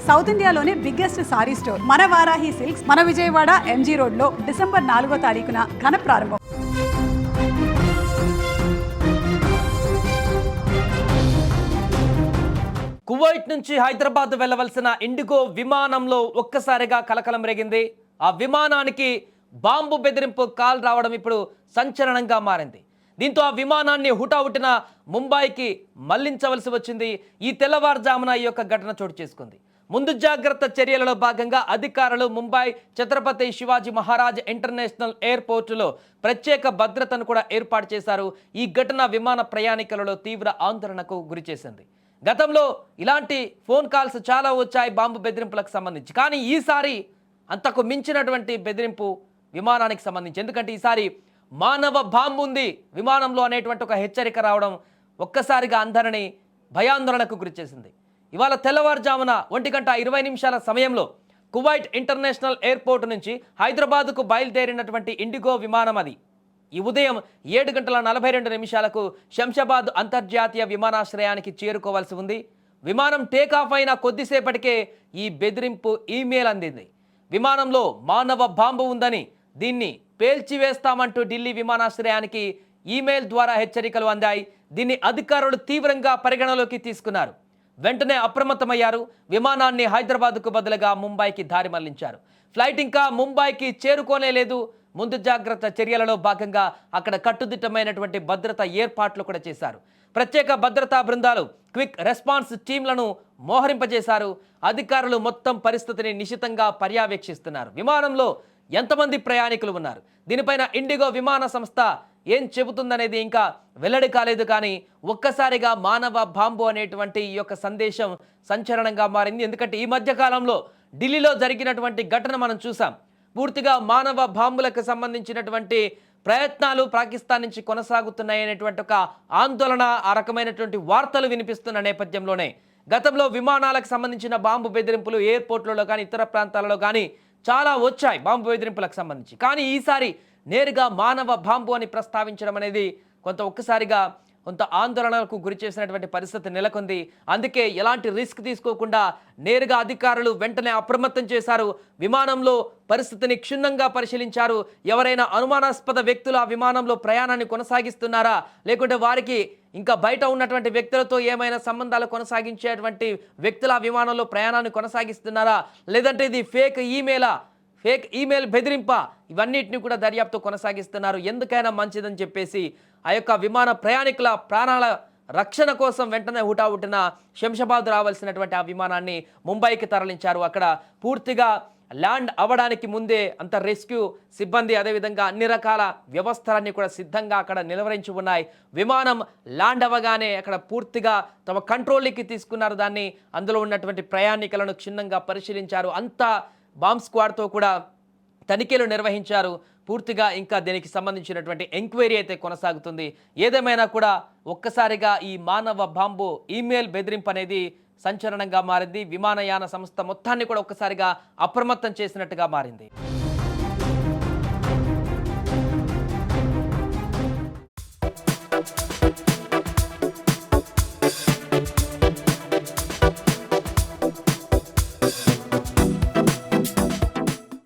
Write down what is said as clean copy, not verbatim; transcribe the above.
South ఇండియాలోనే biggest sorry store మన Varahi silks మన విజయవాడ ఎంజీ రోడ్ లో డిసెంబర్ 4వ తారీఖున ఘన ప్రారంభం. కువైట్ నుంచి హైదరాబాద్ వెళ్లవలసిన ఇండిగో విమానంలో ఒక్కసారిగా కలకలం రేగింది. ఆ విమానానికి బాంబు బెదిరింపు కాల్ రావడం ఇప్పుడు సంచలనంగా మారింది. దీంతో ఆ విమానాన్ని హుటాహుటిన ముంబైకి మళ్లించవలసి వచ్చింది. ఈ తెల్లవారుజామున ఈ యొక్క ఘటన చోటు చేసుకుంది. ముందు జాగ్రత్త చర్యలలో భాగంగా అధికారులు ముంబై ఛత్రపతి శివాజీ మహారాజ్ ఇంటర్నేషనల్ ఎయిర్పోర్టులో ప్రత్యేక భద్రతను కూడా ఏర్పాటు చేశారు. ఈ ఘటన విమాన ప్రయాణికులలో తీవ్ర ఆందోళనకు గురిచేసింది. గతంలో ఇలాంటి ఫోన్ కాల్స్ చాలా వచ్చాయి బాంబు బెదిరింపులకు సంబంధించి. కానీ ఈసారి అంతకు మించినటువంటి బెదిరింపు విమానానికి సంబంధించి. ఎందుకంటే ఈసారి మానవ బాంబు ఉంది విమానంలో అనేటువంటి ఒక హెచ్చరిక రావడం ఒక్కసారిగా అందరినీ భయాందోళనకు గురిచేసింది. ఇవాళ తెల్లవారుజామున 1:20 సమయంలో కువైట్ ఇంటర్నేషనల్ ఎయిర్పోర్ట్ నుంచి హైదరాబాద్కు బయలుదేరినటువంటి ఇండిగో విమానం అది ఈ ఉదయం 7:42 శంషాబాద్ అంతర్జాతీయ విమానాశ్రయానికి చేరుకోవాల్సి ఉంది. విమానం టేకాఫ్ అయిన కొద్దిసేపటికే ఈ బెదిరింపు ఈమెయిల్ అందింది. విమానంలో మానవ బాంబు ఉందని, దీన్ని పేల్చివేస్తామంటూ ఢిల్లీ విమానాశ్రయానికి ఈమెయిల్ ద్వారా హెచ్చరికలు అందాయి. దీన్ని అధికారులు తీవ్రంగా పరిగణలోకి తీసుకున్నారు. వెంటనే అప్రమత్తమయ్యారు. విమానాన్ని హైదరాబాద్కు బదులుగా ముంబైకి దారి మళ్లించారు. ఫ్లైట్ ఇంకా ముంబైకి చేరుకోనే లేదు. ముందు జాగ్రత్త చర్యలలో భాగంగా అక్కడ కట్టుదిట్టమైనటువంటి భద్రత ఏర్పాట్లు కూడా చేశారు. ప్రత్యేక భద్రతా బృందాలు, క్విక్ రెస్పాన్స్ టీంలను మోహరింపజేశారు. అధికారులు మొత్తం పరిస్థితిని నిశితంగా పర్యవేక్షిస్తున్నారు. విమానంలో ఎంతమంది ప్రయాణికులు ఉన్నారు, దీనిపైన ఇండిగో విమాన సంస్థ ఏం చెబుతుందనేది ఇంకా వెల్లడి కాలేదు. కానీ ఒక్కసారిగా మానవ బాంబు అనేటువంటి ఈ యొక్క సందేశం సంచలనంగా మారింది. ఎందుకంటే ఈ మధ్య కాలంలో ఢిల్లీలో జరిగినటువంటి ఘటన మనం చూసాం. పూర్తిగా మానవ బాంబులకు సంబంధించినటువంటి ప్రయత్నాలు పాకిస్తాన్ నుంచి కొనసాగుతున్నాయనేటువంటి ఒక ఆందోళన, ఆ రకమైనటువంటి వార్తలు వినిపిస్తున్న నేపథ్యంలోనే గతంలో విమానాలకు సంబంధించిన బాంబు బెదిరింపులు ఎయిర్పోర్ట్లలో కానీ ఇతర ప్రాంతాలలో కానీ చాలా వచ్చాయి బాంబు బెదిరింపులకు సంబంధించి. కానీ ఈసారి నేరుగా మానవ బాంబు అని ప్రస్తావించడం అనేది ఒక్కసారిగా కొంత ఆందోళనలకు గురి చేసినటువంటి పరిస్థితి నెలకొంది. అందుకే ఎలాంటి రిస్క్ తీసుకోకుండా నేరుగా అధికారులు వెంటనే అప్రమత్తం చేశారు. విమానంలో పరిస్థితిని క్షుణ్ణంగా పరిశీలించారు. ఎవరైనా అనుమానాస్పద వ్యక్తులు ఆ విమానంలో ప్రయాణాన్ని కొనసాగిస్తున్నారా, లేకుంటే వారికి ఇంకా బయట ఉన్నటువంటి వ్యక్తులతో ఏమైనా సంబంధాలు కొనసాగించేటువంటి వ్యక్తులు ఆ విమానంలో ప్రయాణాన్ని కొనసాగిస్తున్నారా, లేదంటే ఇది ఫేక్ ఈమెయిల్ బెదిరింప, ఇవన్నిటిని కూడా దర్యాప్తు కొనసాగిస్తున్నారు. ఎందుకైనా మంచిదని చెప్పేసి ఆ యొక్క విమాన ప్రయాణికుల ప్రాణాల రక్షణ కోసం వెంటనే హుటాహుటిన శంషాబాద్ రావాల్సినటువంటి ఆ విమానాన్ని ముంబైకి తరలించారు. అక్కడ పూర్తిగా ల్యాండ్ అవ్వడానికి ముందే అంత రెస్క్యూ సిబ్బంది, అదేవిధంగా అన్ని రకాల వ్యవస్థలన్నీ కూడా సిద్ధంగా అక్కడ నిలవరించి ఉన్నాయి. విమానం ల్యాండ్ అవ్వగానే అక్కడ పూర్తిగా తమ కంట్రోల్కి తీసుకున్నారు దాన్ని. అందులో ఉన్నటువంటి ప్రయాణికులను క్షుణ్ణంగా పరిశీలించారు. అంతా బాంబ్ స్క్వాడ్తో కూడా తనిఖీలు నిర్వహించారు. పూర్తిగా ఇంకా దీనికి సంబంధించినటువంటి ఎంక్వైరీ అయితే కొనసాగుతుంది. ఏదేమైనా కూడా ఒక్కసారిగా ఈ మానవ బాంబు ఈమెయిల్ బెదిరింపు అనేది సంచలనంగా మారింది. విమానయాన సంస్థ మొత్తాన్ని కూడా ఒక్కసారిగా అప్రమత్తం చేసినట్టుగా మారింది.